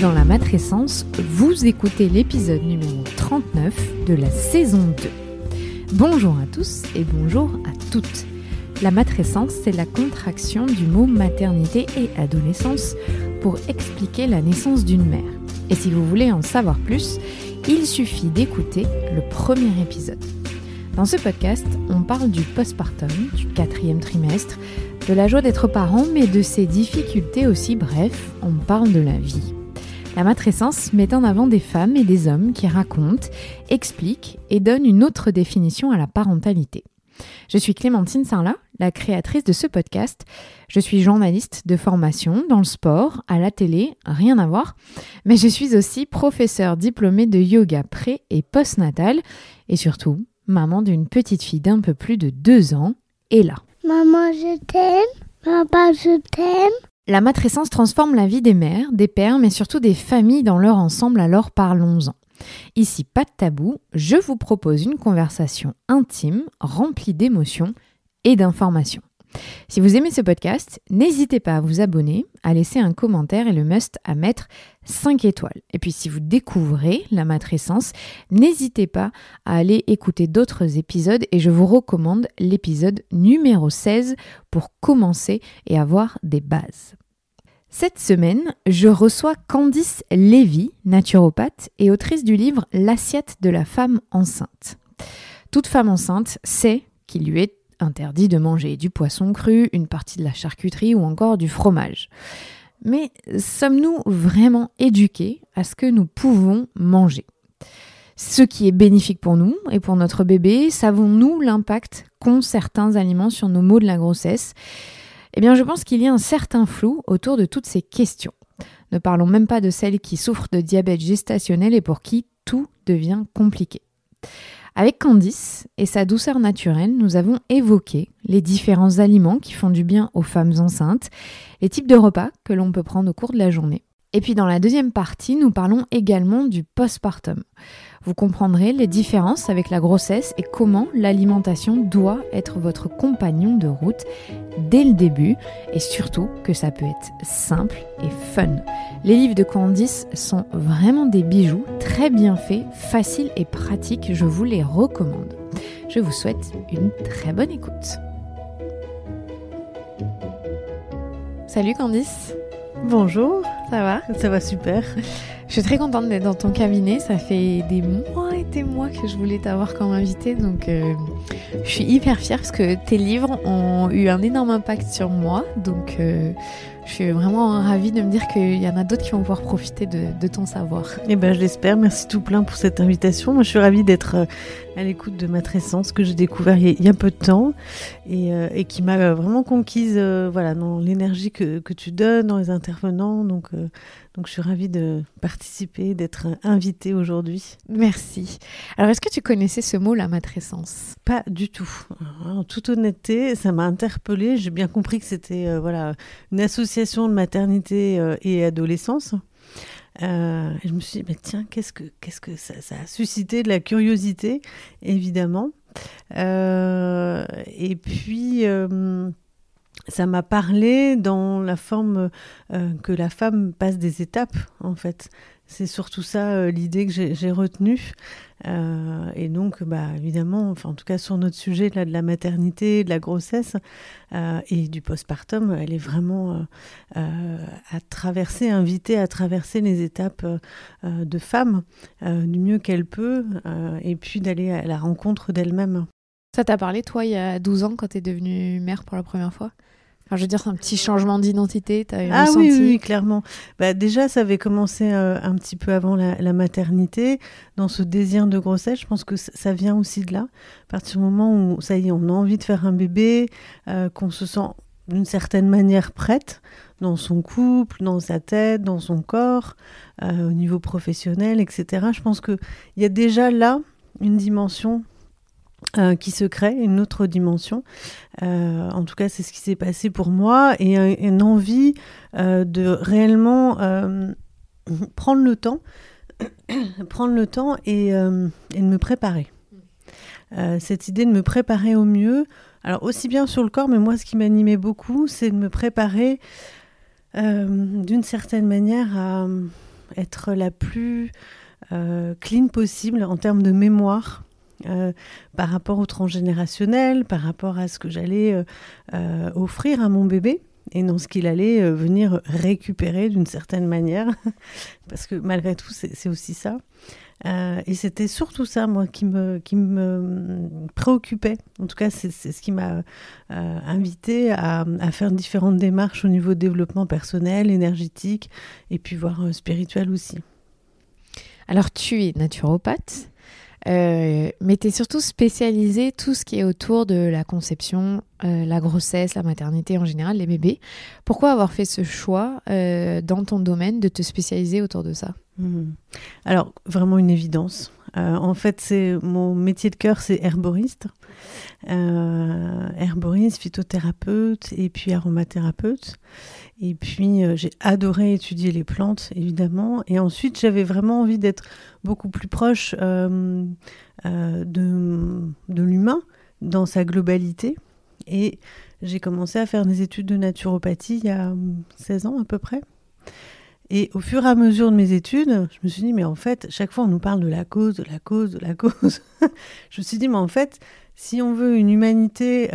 dans La Matrescence, vous écoutez l'épisode numéro 39 de la saison 2. Bonjour à tous et bonjour à toutes. La matrescence, c'est la contraction du mot maternité et adolescence pour expliquer la naissance d'une mère. Et si vous voulez en savoir plus, il suffit d'écouter le premier épisode. Dans ce podcast, on parle du postpartum, du 4e trimestre, de la joie d'être parent, mais de ses difficultés aussi. Bref, on parle de la vie. La matrescence met en avant des femmes et des hommes qui racontent, expliquent et donnent une autre définition à la parentalité. Je suis Clémentine Sarlat, la créatrice de ce podcast. Je suis journaliste de formation dans le sport, à la télé, rien à voir. Mais je suis aussi professeure diplômée de yoga pré- et postnatal et surtout maman d'une petite fille d'un peu plus de 2 ans, Ella. Maman, je t'aime. Papa, je t'aime. La matrescence transforme la vie des mères, des pères, mais surtout des familles dans leur ensemble, alors parlons-en. Ici, pas de tabou, je vous propose une conversation intime, remplie d'émotions et d'informations. Si vous aimez ce podcast, n'hésitez pas à vous abonner, à laisser un commentaire et le must à mettre 5 étoiles. Et puis si vous découvrez la matrescence, n'hésitez pas à aller écouter d'autres épisodes et je vous recommande l'épisode numéro 16 pour commencer et avoir des bases. Cette semaine, je reçois Candice Lévy, naturopathe et autrice du livre L'assiette de la femme enceinte. Toute femme enceinte sait qu'il lui est interdit de manger du poisson cru, une partie de la charcuterie ou encore du fromage. Mais sommes-nous vraiment éduqués à ce que nous pouvons manger ? Ce qui est bénéfique pour nous et pour notre bébé, savons-nous l'impact qu'ont certains aliments sur nos maux de la grossesse ? Eh bien, je pense qu'il y a un certain flou autour de toutes ces questions. Ne parlons même pas de celles qui souffrent de diabète gestationnel et pour qui tout devient compliqué. Avec Candice et sa douceur naturelle, nous avons évoqué les différents aliments qui font du bien aux femmes enceintes, les types de repas que l'on peut prendre au cours de la journée. Et puis dans la deuxième partie, nous parlons également du postpartum. Vous comprendrez les différences avec la grossesse et comment l'alimentation doit être votre compagnon de route dès le début et surtout que ça peut être simple et fun. Les livres de Candice sont vraiment des bijoux, très bien faits, faciles et pratiques, je vous les recommande. Je vous souhaite une très bonne écoute. Salut Candice. Bonjour, Ça va ? ça va super. Je suis très contente d'être dans ton cabinet, ça fait des mois et des mois que je voulais t'avoir comme invitée, donc je suis hyper fière parce que tes livres ont eu un énorme impact sur moi, donc je suis vraiment ravie de me dire qu'il y en a d'autres qui vont pouvoir profiter de ton savoir. Eh ben, je l'espère, merci tout plein pour cette invitation. Moi, je suis ravie d'être à l'écoute de Matrescence que j'ai découvert il y a peu de temps et qui m'a vraiment conquise dans l'énergie que tu donnes, dans les intervenants, donc je suis ravie de participer, d'être invitée aujourd'hui. Merci. Alors, est-ce que tu connaissais ce mot, la matrescence ? Pas du tout. En toute honnêteté, ça m'a interpellée. J'ai bien compris que c'était une association de maternité et adolescence. Je me suis dit, tiens, qu'est-ce que ça a suscité de la curiosité, évidemment. Et puis... ça m'a parlé dans la forme que la femme passe des étapes, en fait. C'est surtout ça l'idée que j'ai retenue. Et donc, évidemment, en tout cas sur notre sujet là, de la maternité, de la grossesse et du postpartum, elle est vraiment invitée à traverser les étapes de femme du mieux qu'elle peut et puis d'aller à la rencontre d'elle-même. Ça t'a parlé, toi, il y a 12 ans, quand t'es devenue mère pour la première fois ? Enfin, je veux dire, c'est un petit changement d'identité, t'as ressenti ? Oui, clairement. Déjà, ça avait commencé un petit peu avant la maternité, dans ce désir de grossesse. Je pense que ça vient aussi de là. À partir du moment où, ça y est, on a envie de faire un bébé, qu'on se sent d'une certaine manière prête, dans son couple, dans sa tête, dans son corps, au niveau professionnel, etc. Je pense qu'il y a déjà là une dimension qui se crée, une autre dimension. En tout cas, c'est ce qui s'est passé pour moi et une envie de réellement prendre le temps et de me préparer. Cette idée de me préparer au mieux, alors aussi bien sur le corps, mais moi, ce qui m'animait beaucoup, c'est de me préparer d'une certaine manière être la plus clean possible en termes de mémoire. Par rapport au transgénérationnel, par rapport à ce que j'allais offrir à mon bébé et dans ce qu'il allait venir récupérer d'une certaine manière, parce que malgré tout, c'est aussi ça. Et c'était surtout ça, moi, qui me préoccupait. En tout cas, c'est ce qui m'a invité à faire différentes démarches au niveau développement personnel, énergétique, et puis voire spirituel aussi. Alors, tu es naturopathe. Mais tu es surtout spécialisée tout ce qui est autour de la conception, la grossesse, la maternité en général, les bébés. Pourquoi avoir fait ce choix dans ton domaine de te spécialiser autour de ça ? Alors, vraiment une évidence. En fait, mon métier de cœur, c'est herboriste. Herboriste, phytothérapeute et puis aromathérapeute. Et puis, j'ai adoré étudier les plantes, évidemment. Et ensuite, j'avais vraiment envie d'être beaucoup plus proche de l'humain dans sa globalité. Et j'ai commencé à faire des études de naturopathie il y a 16 ans à peu près. Et au fur et à mesure de mes études, je me suis dit, mais en fait, chaque fois, on nous parle de la cause, de la cause, de la cause. Je me suis dit, mais en fait, si on veut une humanité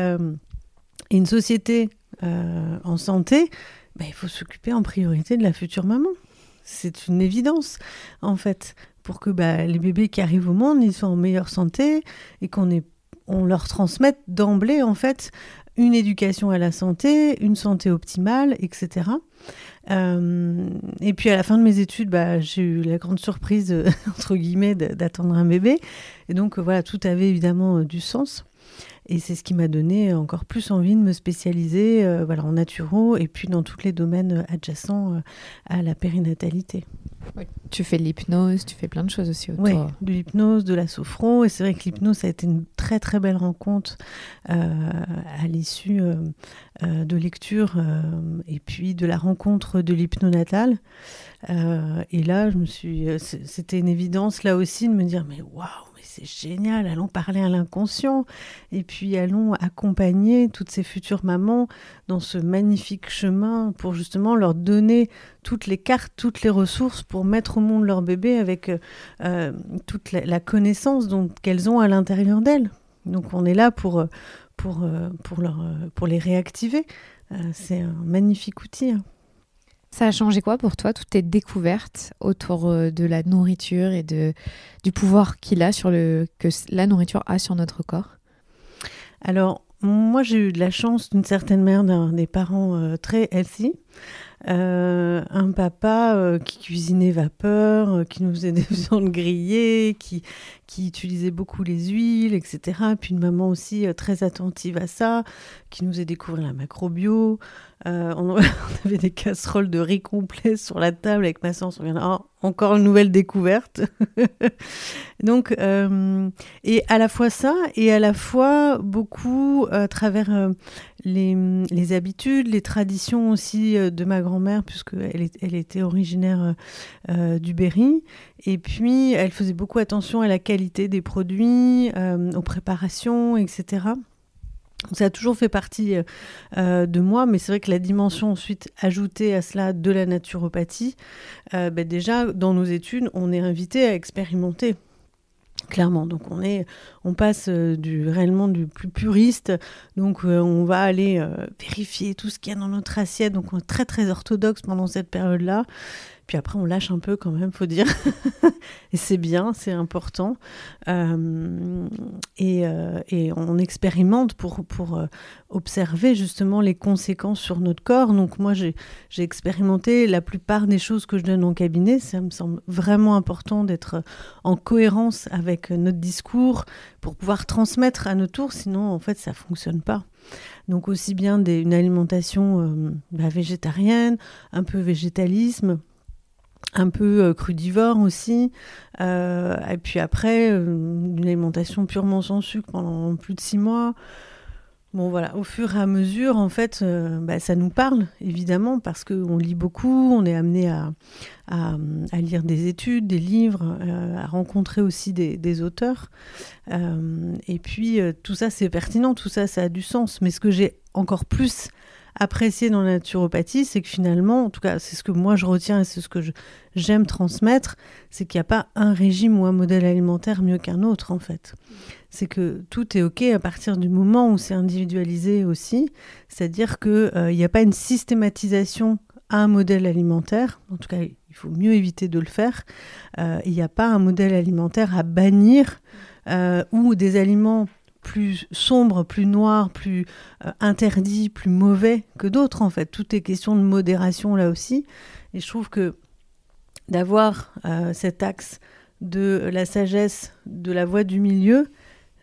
et une société en santé, il faut s'occuper en priorité de la future maman. C'est une évidence, en fait, pour que les bébés qui arrivent au monde, ils soient en meilleure santé et on leur transmette d'emblée, en fait, une éducation à la santé, une santé optimale, etc. Et puis à la fin de mes études, j'ai eu la grande surprise, entre guillemets, d'attendre un bébé. Et donc voilà, tout avait évidemment du sens. Et c'est ce qui m'a donné encore plus envie de me spécialiser en naturo et puis dans tous les domaines adjacents à la périnatalité. Oui. Tu fais de l'hypnose, tu fais plein de choses aussi autour. Oui, de l'hypnose, de la sophro. Et c'est vrai que l'hypnose, ça a été une très très belle rencontre à l'issue de lecture et puis de la rencontre de l'hypnonatal. Et là, c'était une évidence là aussi de me dire, mais waouh, c'est génial, allons parler à l'inconscient et puis allons accompagner toutes ces futures mamans dans ce magnifique chemin pour justement leur donner toutes les cartes, toutes les ressources pour mettre au monde leur bébé avec toute la connaissance qu'elles ont à l'intérieur d'elles. Donc on est là pour les réactiver. C'est un magnifique outil. Hein. Ça a changé quoi pour toi, toutes tes découvertes autour de la nourriture et du pouvoir que la nourriture a sur notre corps ? Alors, moi, j'ai eu de la chance, d'une certaine manière, des parents très healthy. Un papa qui cuisinait vapeur, qui nous faisait des viandes grillées, qui utilisait beaucoup les huiles, etc. Puis une maman aussi très attentive à ça, qui nous faisait découvrir la macrobio. On avait des casseroles de riz complet sur la table avec ma sœur. On se regarde, encore une nouvelle découverte. Donc, et à la fois ça, et à la fois beaucoup à travers les habitudes, les traditions aussi de ma grand-mère, puisqu'elle était originaire du Berry. Et puis, elle faisait beaucoup attention à la qualité des produits, aux préparations, etc. Ça a toujours fait partie de moi, mais c'est vrai que la dimension ensuite ajoutée à cela de la naturopathie, déjà dans nos études, on est invité à expérimenter. Clairement, donc on passe réellement du plus puriste, donc on va aller vérifier tout ce qu'il y a dans notre assiette, donc on est très très orthodoxe pendant cette période-là. Puis après, on lâche un peu quand même, faut dire. Et c'est bien, c'est important. Et on expérimente pour observer justement les conséquences sur notre corps. Donc moi, j'ai expérimenté la plupart des choses que je donne en cabinet. Ça me semble vraiment important d'être en cohérence avec notre discours pour pouvoir transmettre à notre tour. Sinon, en fait, ça ne fonctionne pas. Donc aussi bien une alimentation végétarienne, un peu végétalisme, un peu crudivore aussi, et puis après une alimentation purement sans sucre pendant plus de 6 mois. Bon voilà, au fur et à mesure, en fait, ça nous parle évidemment parce qu'on lit beaucoup, on est amené à lire des études, des livres, à rencontrer aussi des auteurs. Et puis tout ça c'est pertinent, tout ça ça a du sens. Mais ce que j'ai encore plus apprécié dans la naturopathie, c'est que finalement, en tout cas, c'est ce que moi je retiens et c'est ce que j'aime transmettre, c'est qu'il n'y a pas un régime ou un modèle alimentaire mieux qu'un autre, en fait. C'est que tout est OK à partir du moment où c'est individualisé aussi, c'est-à-dire qu'il n'y a pas une systématisation à un modèle alimentaire, en tout cas, il faut mieux éviter de le faire. Il n'y a pas un modèle alimentaire à bannir ou des aliments plus sombres, plus noirs, plus interdits, plus mauvais que d'autres, en fait. Tout est question de modération là aussi. Et je trouve que d'avoir cet axe de la sagesse, de la voie du milieu,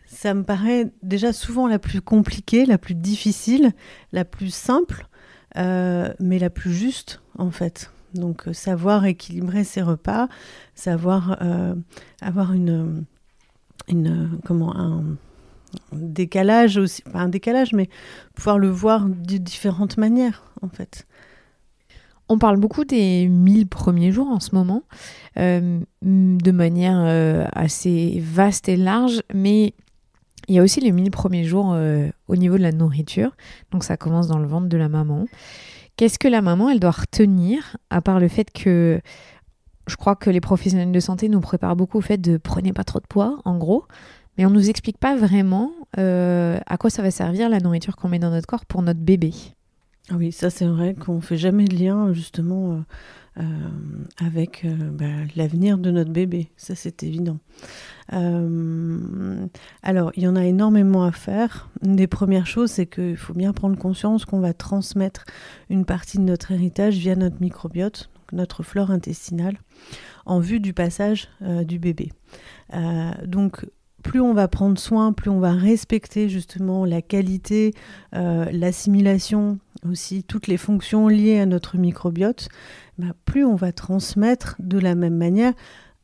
ça me paraît déjà souvent la plus compliquée, la plus difficile, la plus simple, mais la plus juste, en fait. Donc, savoir équilibrer ses repas, savoir avoir un décalage aussi, pas un décalage, mais pouvoir le voir de différentes manières, en fait. On parle beaucoup des 1000 premiers jours en ce moment, de manière assez vaste et large, mais il y a aussi les 1000 premiers jours au niveau de la nourriture. Donc ça commence dans le ventre de la maman. Qu'est-ce que la maman, elle doit retenir, à part le fait que je crois que les professionnels de santé nous préparent beaucoup au fait de prenez pas trop de poids, en gros, mais on nous explique pas vraiment à quoi ça va servir la nourriture qu'on met dans notre corps pour notre bébé. Oui, ça c'est vrai qu'on fait jamais de lien justement avec l'avenir de notre bébé, ça c'est évident. Alors, il y en a énormément à faire. Une des premières choses, c'est qu'il faut bien prendre conscience qu'on va transmettre une partie de notre héritage via notre microbiote, donc notre flore intestinale, en vue du passage du bébé. Donc, plus on va prendre soin, plus on va respecter justement la qualité, l'assimilation, aussi toutes les fonctions liées à notre microbiote, plus on va transmettre de la même manière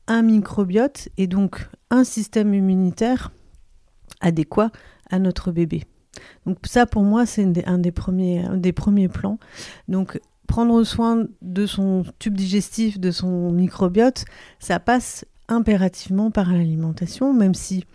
un microbiote et donc un système immunitaire adéquat à notre bébé. Donc ça, pour moi, c'est un des premiers plans. Donc, prendre soin de son tube digestif, de son microbiote, ça passe impérativement par l'alimentation, même si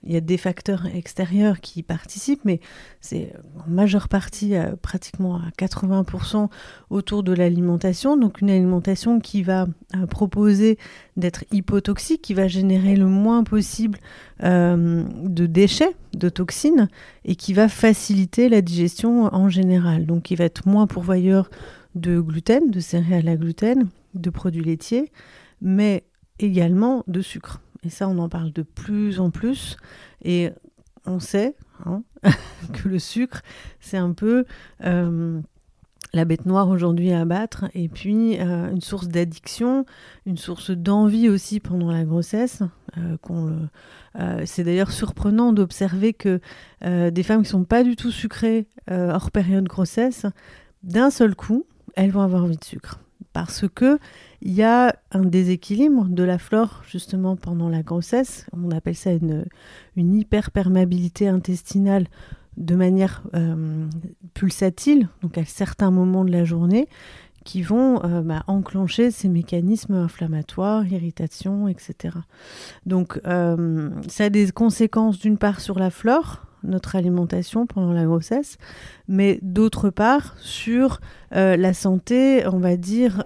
il y a des facteurs extérieurs qui y participent, mais c'est en majeure partie, pratiquement à 80% autour de l'alimentation. Donc une alimentation qui va proposer d'être hypotoxique, qui va générer le moins possible de déchets, de toxines, et qui va faciliter la digestion en général. Donc qui va être moins pourvoyeur de gluten, de céréales à gluten, de produits laitiers, mais également de sucre. Et ça, on en parle de plus en plus. Et on sait que le sucre, c'est un peu la bête noire aujourd'hui à abattre. Et puis, une source d'addiction, une source d'envie aussi pendant la grossesse. C'est d'ailleurs surprenant d'observer que des femmes qui ne sont pas du tout sucrées hors période grossesse, d'un seul coup, elles vont avoir envie de sucre. Parce que il y a un déséquilibre de la flore justement pendant la grossesse. On appelle ça une hyperperméabilité intestinale de manière pulsatile, donc à certains moments de la journée, qui vont enclencher ces mécanismes inflammatoires, irritation, etc. Donc ça a des conséquences d'une part sur la flore, notre alimentation pendant la grossesse, mais d'autre part sur la santé, on va dire,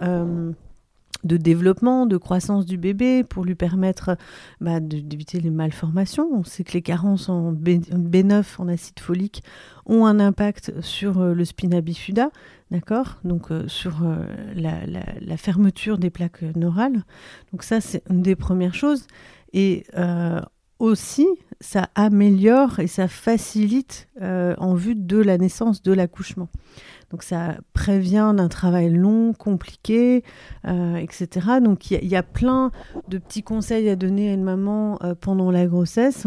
de développement, de croissance du bébé pour lui permettre d'éviter les malformations. On sait que les carences en B9, en acide folique, ont un impact sur le spina bifida, d'accord ? Donc sur la fermeture des plaques neurales. Donc ça, c'est une des premières choses. Et aussi, ça améliore et ça facilite en vue de la naissance, de l'accouchement. Donc ça prévient d'un travail long, compliqué, etc. Donc il y a plein de petits conseils à donner à une maman pendant la grossesse.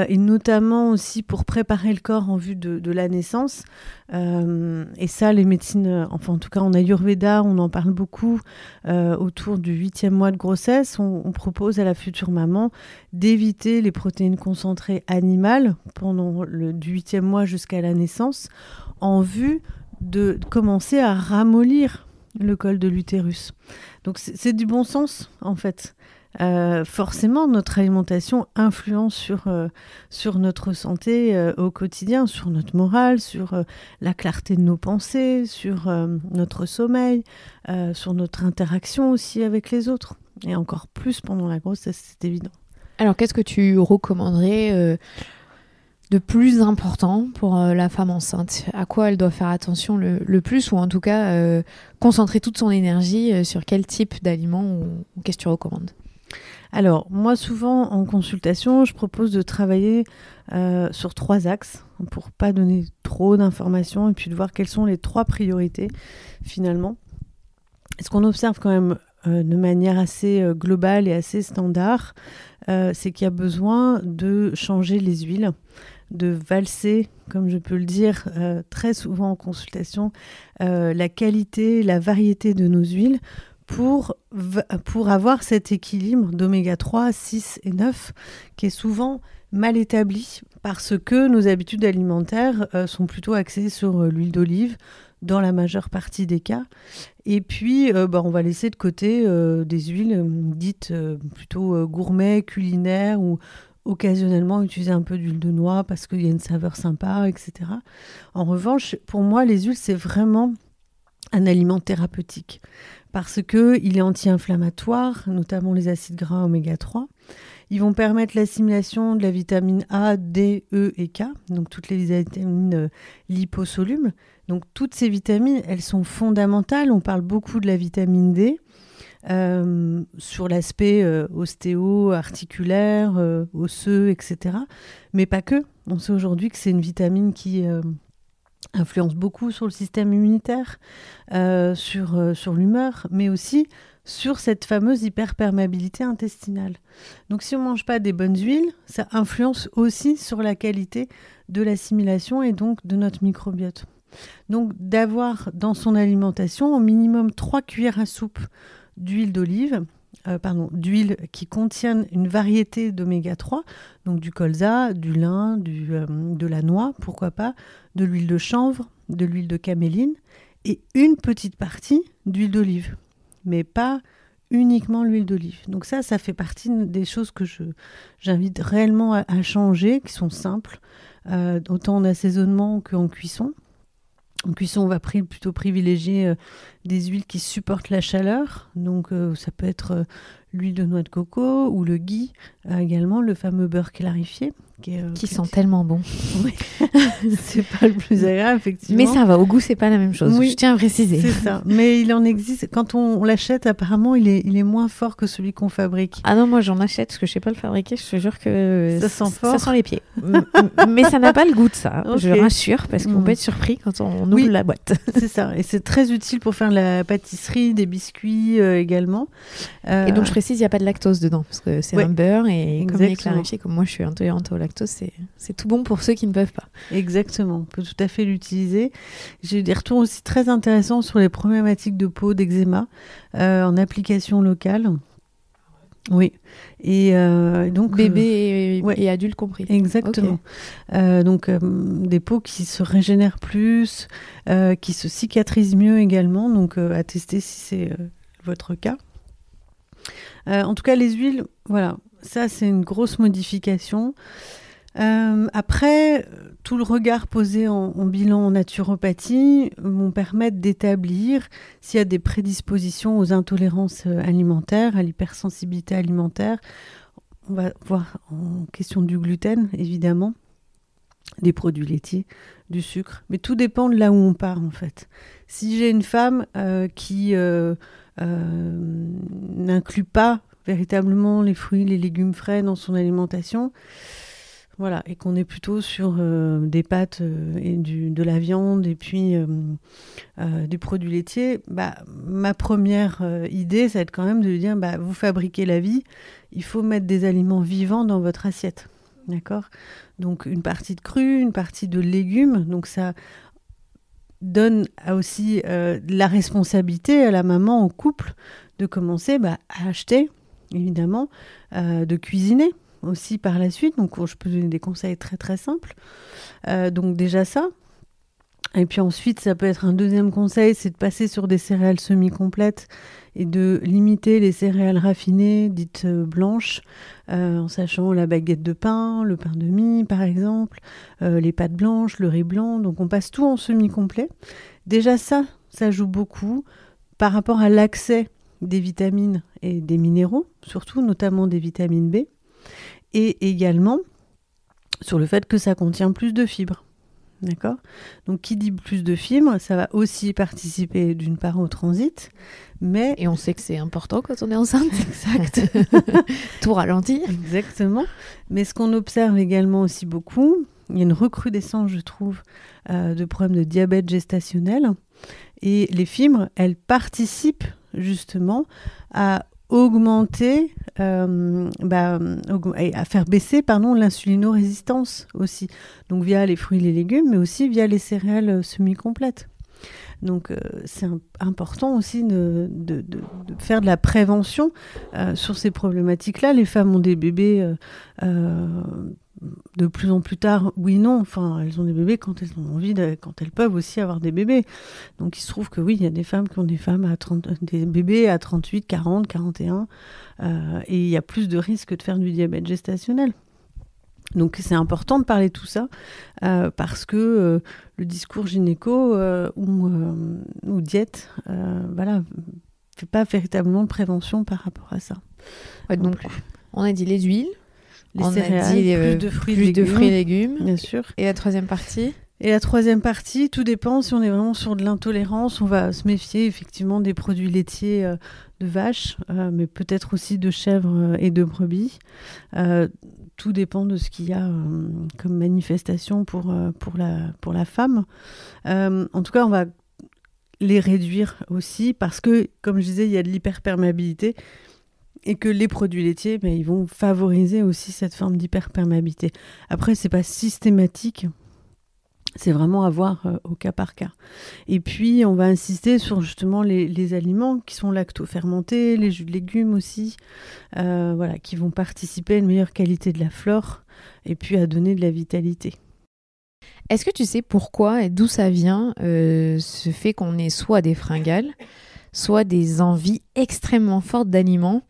Et notamment aussi pour préparer le corps en vue de la naissance. Et ça, les médecines, enfin en tout cas en Ayurveda, on en parle beaucoup autour du 8e mois de grossesse. On propose à la future maman d'éviter les protéines concentrées animales pendant du 8e mois jusqu'à la naissance, en vue de commencer à ramollir le col de l'utérus. Donc c'est du bon sens en fait. forcément, notre alimentation influence sur notre santé au quotidien, sur notre morale, sur la clarté de nos pensées, sur notre sommeil, sur notre interaction aussi avec les autres. Et encore plus pendant la grossesse, c'est évident. Alors, qu'est-ce que tu recommanderais de plus important pour la femme enceinte? À quoi elle doit faire attention le plus, ou en tout cas concentrer toute son énergie sur quel type d'aliments ou qu'est-ce que tu recommandes? Alors, moi, souvent, en consultation, je propose de travailler sur 3 axes pour pas donner trop d'informations et puis de voir quelles sont les 3 priorités, finalement. Et ce qu'on observe quand même de manière assez globale et assez standard, c'est qu'il y a besoin de changer les huiles, de valser, comme je peux le dire très souvent en consultation, la qualité, la variété de nos huiles pour avoir cet équilibre d'oméga 3, 6 et 9 qui est souvent mal établi parce que nos habitudes alimentaires sont plutôt axées sur l'huile d'olive dans la majeure partie des cas. Et puis, on va laisser de côté des huiles dites plutôt gourmet, culinaires ou occasionnellement utiliser un peu d'huile de noix parce qu'il y a une saveur sympa, etc. En revanche, pour moi, les huiles, c'est vraiment un aliment thérapeutique parce qu'il est anti-inflammatoire, notamment les acides gras oméga 3. Ils vont permettre l'assimilation de la vitamine A, D, E et K, donc toutes les vitamines liposolubles. Donc toutes ces vitamines, elles sont fondamentales. On parle beaucoup de la vitamine D sur l'aspect ostéo-articulaire, osseux, etc. Mais pas que. On sait aujourd'hui que c'est une vitamine qui influence beaucoup sur le système immunitaire, sur l'humeur, mais aussi sur cette fameuse hyperperméabilité intestinale. Donc si on ne mange pas des bonnes huiles, ça influence aussi sur la qualité de l'assimilation et donc de notre microbiote. Donc d'avoir dans son alimentation au minimum 3 cuillères à soupe d'huile d'olive, d'huile qui contiennent une variété d'oméga 3, donc du colza, du lin, de la noix, pourquoi pas, de l'huile de chanvre, de l'huile de caméline et une petite partie d'huile d'olive, mais pas uniquement l'huile d'olive. Donc ça fait partie des choses que j'invite réellement à changer, qui sont simples, autant en assaisonnement qu'en cuisson. En cuisson, on va plutôt privilégier des huiles qui supportent la chaleur. Donc, ça peut être l'huile de noix de coco ou le ghee, également le fameux beurre clarifié. Qui sent tellement bon. Oui, c'est pas le plus agréable, effectivement. Mais ça va, au goût, c'est pas la même chose. Oui, je tiens à préciser. C'est ça. Mais il en existe. Quand on l'achète, apparemment, il est moins fort que celui qu'on fabrique. Ah non, moi j'en achète parce que je sais pas le fabriquer. Je te jure que ça sent fort. Ça sent les pieds. Mais ça n'a pas le goût de ça. Okay. Je rassure parce qu'on peut être surpris quand on ouvre la boîte. C'est ça. Et c'est très utile pour faire de la pâtisserie, des biscuits également. Et donc je précise, il n'y a pas de lactose dedans parce que c'est un beurre et comme il est clarifié, comme moi je suis intolérante au lactose, c'est tout bon pour ceux qui ne peuvent pas. Exactement, on peut tout à fait l'utiliser. J'ai eu des retours aussi très intéressants sur les problématiques de peau, d'eczéma, en application locale. Oui, et donc bébé et adulte compris. Exactement. Okay. Donc des peaux qui se régénèrent plus, qui se cicatrisent mieux également. Donc à tester si c'est votre cas. En tout cas, les huiles, voilà, ça c'est une grosse modification. Après, tout le regard posé en bilan en naturopathie vont permettre d'établir s'il y a des prédispositions aux intolérances alimentaires, à l'hypersensibilité alimentaire. On va voir en question du gluten, évidemment, des produits laitiers, du sucre. Mais tout dépend de là où on part, en fait. Si j'ai une femme qui n'inclut pas véritablement les fruits, les légumes frais dans son alimentation, voilà, et qu'on est plutôt sur des pâtes et de la viande et puis des produits laitiers, ma première idée, ça va être quand même de lui dire, vous fabriquez la vie, il faut mettre des aliments vivants dans votre assiette, d'accord ? Donc une partie de cru, une partie de légumes, donc ça donne aussi la responsabilité à la maman, au couple, de commencer à acheter, évidemment, de cuisiner aussi par la suite. Donc je peux donner des conseils très très simples. Donc déjà ça. Et puis ensuite, ça peut être un deuxième conseil, c'est de passer sur des céréales semi-complètes et de limiter les céréales raffinées, dites blanches, en sachant la baguette de pain, le pain de mie par exemple, les pâtes blanches, le riz blanc. Donc on passe tout en semi-complet. Déjà ça joue beaucoup par rapport à l'accès des vitamines et des minéraux, surtout notamment des vitamines B, et également sur le fait que ça contient plus de fibres. D'accord ? Donc, qui dit plus de fibres, ça va aussi participer d'une part au transit, mais... Et on sait que c'est important quand on est enceinte. Exact. Tout ralentit. Exactement. Mais ce qu'on observe également aussi beaucoup, il y a une recrudescence, je trouve, de problèmes de diabète gestationnel. Et les fibres, elles participent justement à augmenter, à faire baisser l'insulinorésistance aussi. Donc via les fruits et les légumes, mais aussi via les céréales semi-complètes. Donc c'est important aussi de faire de la prévention sur ces problématiques-là. Les femmes ont des bébés de plus en plus tard, oui, non, enfin, elles ont des bébés quand elles ont envie, quand elles peuvent aussi avoir des bébés. Donc il se trouve que oui, il y a des femmes qui ont des bébés à 38, 40, 41, et il y a plus de risques de faire du diabète gestationnel. Donc c'est important de parler de tout ça, parce que le discours gynéco ou diète, fait pas véritablement de prévention par rapport à ça. Ouais, donc on a dit les huiles, les céréales, plus de fruits et légumes, bien sûr. Et la troisième partie ? Et la troisième partie, tout dépend. Si on est vraiment sur de l'intolérance, on va se méfier effectivement des produits laitiers de vache, mais peut-être aussi de chèvres et de brebis. Tout dépend de ce qu'il y a comme manifestation pour la femme. En tout cas, on va les réduire aussi parce que, comme je disais, il y a de l'hyperperméabilité et que les produits laitiers, ils vont favoriser aussi cette forme d'hyperperméabilité. Après, c'est pas systématique. C'est vraiment à voir au cas par cas. Et puis, on va insister sur justement les aliments qui sont lacto-fermentés, les jus de légumes aussi, qui vont participer à une meilleure qualité de la flore et puis à donner de la vitalité. Est-ce que tu sais pourquoi et d'où ça vient ce fait qu'on ait soit des fringales, soit des envies extrêmement fortes d'aliments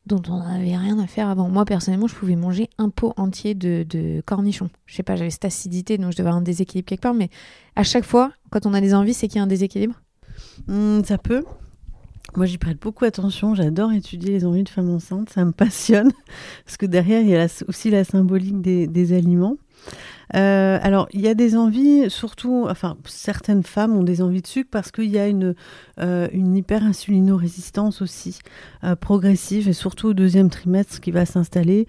dont on n'avait rien à faire avant. Moi, personnellement, je pouvais manger un pot entier de cornichons. Je sais pas, j'avais cette acidité, donc je devais avoir un déséquilibre quelque part, mais à chaque fois, quand on a des envies, c'est qu'il y a un déséquilibre ? Ça peut. Moi, j'y prête beaucoup attention. J'adore étudier les envies de femmes enceintes. Ça me passionne, parce que derrière, il y a aussi la symbolique des aliments. Alors, il y a des envies, surtout, certaines femmes ont des envies de sucre parce qu'il y a une hyperinsulinorésistance aussi progressive, et surtout au deuxième trimestre qui va s'installer,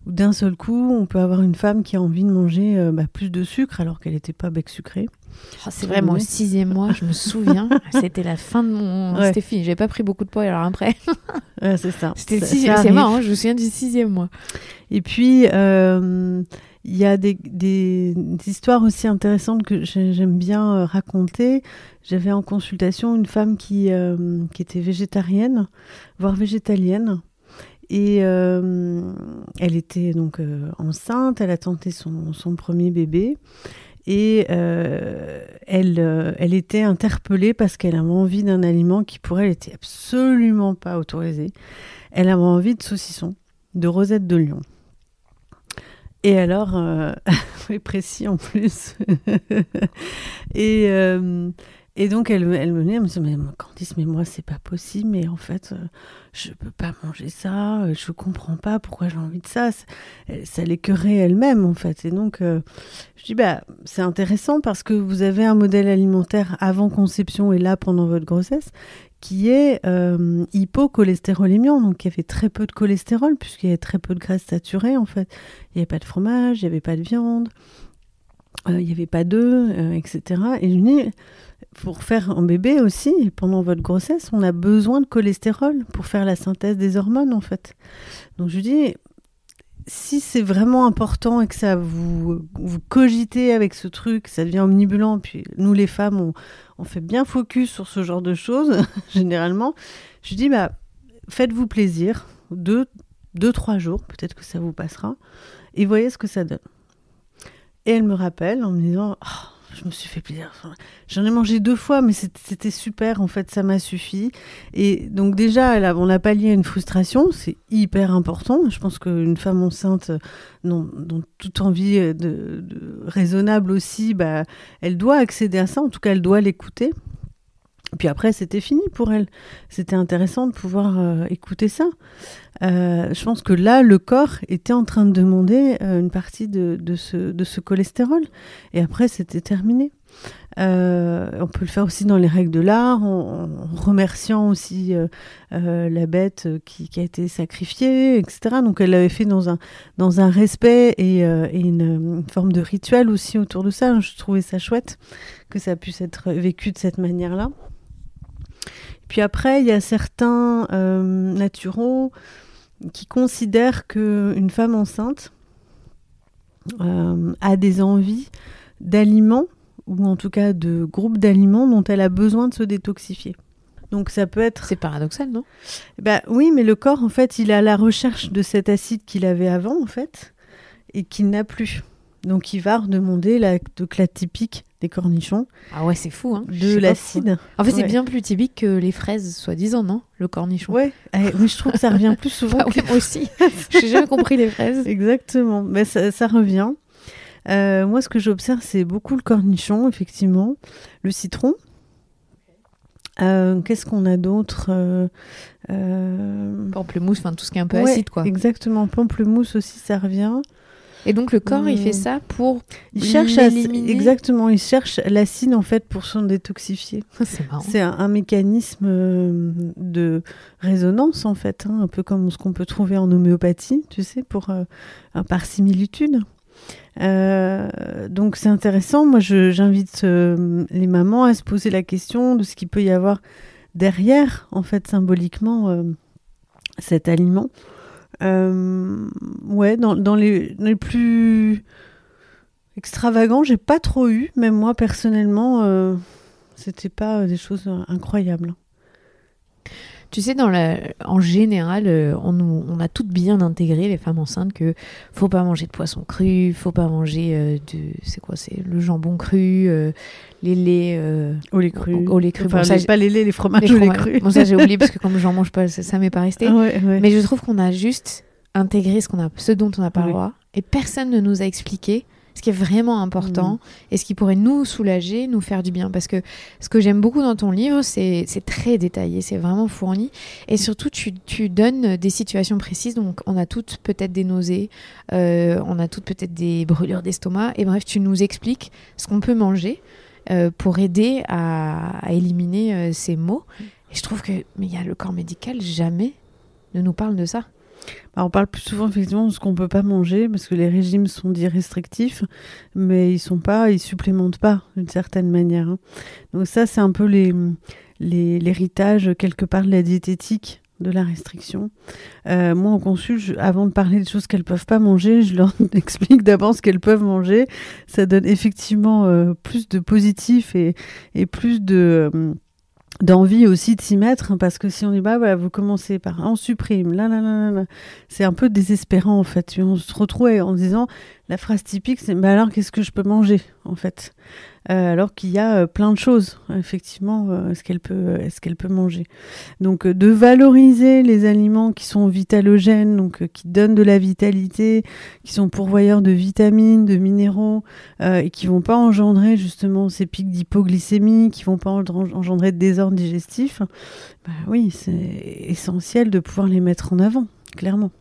où d'un seul coup, on peut avoir une femme qui a envie de manger plus de sucre alors qu'elle n'était pas bec sucré. Oh, c'est vrai, moi, au 6e mois, je me souviens, c'était la fin de mon... Ouais. C'était fini, j'avais pas pris beaucoup de poids, alors après... Ouais, c'est ça. C'est marrant, je me souviens du 6e mois. Et puis... il y a des histoires aussi intéressantes que j'aime bien raconter. J'avais en consultation une femme qui était végétarienne, voire végétalienne. Et elle était donc enceinte, elle a tenté son premier bébé. Et elle était interpellée parce qu'elle avait envie d'un aliment qui pour elle n'était absolument pas autorisé. Elle avait envie de saucisson, de rosette de lion. Et alors, précis en plus. Et donc, elle me dit, mais Candice, mais moi, c'est pas possible, mais en fait, je peux pas manger ça, je comprends pas pourquoi j'ai envie de ça. Ça l'écœurait elle-même, en fait. Et donc, je dis, c'est intéressant parce que vous avez un modèle alimentaire avant conception et là, pendant votre grossesse, qui est hypocholestérolémiant, donc il y avait très peu de cholestérol, puisqu'il y avait très peu de graisses saturées, en fait. Il n'y avait pas de fromage, il n'y avait pas de viande, il n'y avait pas d'œufs, etc. Et je me dis, pour faire un bébé aussi, pendant votre grossesse, on a besoin de cholestérol pour faire la synthèse des hormones, en fait. Donc je dis, si c'est vraiment important et que ça vous cogitez avec ce truc, ça devient omnibulant, puis nous les femmes, on fait bien focus sur ce genre de choses, généralement, je dis, faites-vous plaisir, 2-3 jours, peut-être que ça vous passera, et voyez ce que ça donne. Et elle me rappelle en me disant, je me suis fait plaisir. Enfin, j'en ai mangé 2 fois, mais c'était super, en fait, ça m'a suffi. Et donc déjà, on a pallié une frustration, c'est hyper important. Je pense qu'une femme enceinte, dont toute envie raisonnable aussi, elle doit accéder à ça, en tout cas, elle doit l'écouter. Puis après, c'était fini pour elle. C'était intéressant de pouvoir écouter ça. Je pense que là, le corps était en train de demander une partie de ce cholestérol. Et après, c'était terminé. On peut le faire aussi dans les règles de l'art, en remerciant aussi la bête qui a été sacrifiée, etc. Donc, elle l'avait fait dans un respect et une forme de rituel aussi autour de ça. Je trouvais ça chouette que ça puisse être vécu de cette manière-là. Puis après, il y a certains naturaux qui considèrent qu'une femme enceinte a des envies d'aliments, ou en tout cas de groupes d'aliments dont elle a besoin de se détoxifier. Donc ça peut être... C'est paradoxal, non ? Oui, mais le corps, en fait, il est à la recherche de cet acide qu'il avait avant, en fait, et qu'il n'a plus. Donc il va redemander la clade typique des cornichons. Ah ouais, c'est fou, hein. De l'acide. En fait, c'est bien plus typique que les fraises, soi-disant, non ? Le cornichon. Ouais, mais je trouve que ça revient plus souvent. Oui, moi aussi. J'ai jamais compris les fraises. Exactement, mais ça revient. Moi, ce que j'observe, c'est beaucoup le cornichon, effectivement. Le citron. Qu'est-ce qu'on a d'autre Pamplemousse, enfin tout ce qui est un peu acide, quoi. Exactement, pamplemousse aussi, ça revient. Et donc le corps, il fait ça pour l'éliminer. Exactement, il cherche l'acide en fait pour s'en détoxifier. C'est marrant. C'est un mécanisme de résonance en fait, un peu comme ce qu'on peut trouver en homéopathie, tu sais, par similitude. Donc c'est intéressant. Moi, j'invite les mamans à se poser la question de ce qu'il peut y avoir derrière, en fait, symboliquement, cet aliment. Dans les plus extravagants, j'ai pas trop eu. Même moi, personnellement, c'était pas des choses incroyables. Tu sais, en général, on a toutes bien intégré, les femmes enceintes, que faut pas manger de poisson cru, faut pas manger c'est le jambon cru, les laits au lait cru. Enfin, bon, pas les laits, les fromages au lait cru. Bon, ça j'ai oublié parce que comme j'en mange pas, ça m'est pas resté. Ouais. Mais je trouve qu'on a juste intégré ce dont on n'a pas le droit, et personne ne nous a expliqué ce qui est vraiment important et ce qui pourrait nous soulager, nous faire du bien. Parce que ce que j'aime beaucoup dans ton livre, c'est très détaillé, c'est vraiment fourni. Et surtout, tu donnes des situations précises. Donc, on a toutes peut-être des nausées, on a toutes peut-être des brûlures d'estomac. Et bref, tu nous expliques ce qu'on peut manger pour aider à éliminer ces maux. Et je trouve que le corps médical jamais ne nous parle de ça. On parle plus souvent effectivement de ce qu'on ne peut pas manger parce que les régimes sont dits restrictifs, mais ils supplémentent pas d'une certaine manière. Hein. Donc ça, c'est un peu l'héritage quelque part de la diététique, de la restriction. Moi, en consul, avant de parler des choses qu'elles ne peuvent pas manger, je leur explique d'abord ce qu'elles peuvent manger. Ça donne effectivement plus de positif et plus d'envie aussi de s'y mettre, hein, parce que si on dit vous commencez par on supprime, là, c'est un peu désespérant en fait. On se retrouve en disant la phrase typique, c'est alors qu'est-ce que je peux manger en fait, alors qu'il y a plein de choses effectivement, est-ce qu'elle peut manger. Donc de valoriser les aliments qui sont vitalogènes, donc qui donnent de la vitalité, qui sont pourvoyeurs de vitamines, de minéraux, et qui vont pas engendrer justement ces pics d'hypoglycémie, qui vont pas engendrer de désordre digestif. Oui, c'est essentiel de pouvoir les mettre en avant, clairement.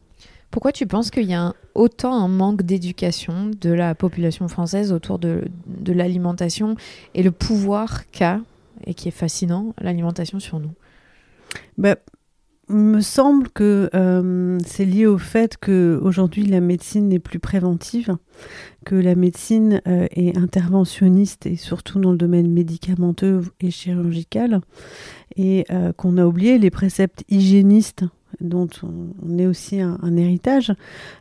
Pourquoi tu penses qu'il y a autant un manque d'éducation de la population française autour de l'alimentation et le pouvoir qu'a, et qui est fascinant, l'alimentation sur nous ? Il me semble que c'est lié au fait qu'aujourd'hui la médecine n'est plus préventive, que la médecine est interventionniste et surtout dans le domaine médicamenteux et chirurgical, et qu'on a oublié les préceptes hygiénistes dont on est aussi un héritage.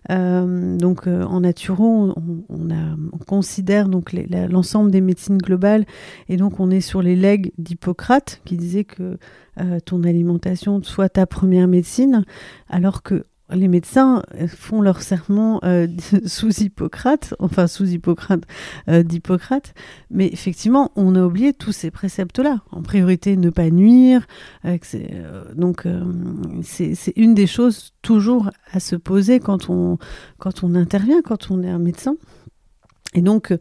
En naturo, on considère donc l'ensemble des médecines globales, et donc on est sur les legs d'Hippocrate qui disait que ton alimentation soit ta première médecine, alors que les médecins font leur serment d'Hippocrate, mais effectivement, on a oublié tous ces préceptes-là. En priorité, ne pas nuire. C'est une des choses toujours à se poser quand on intervient, quand on est un médecin. Et donc,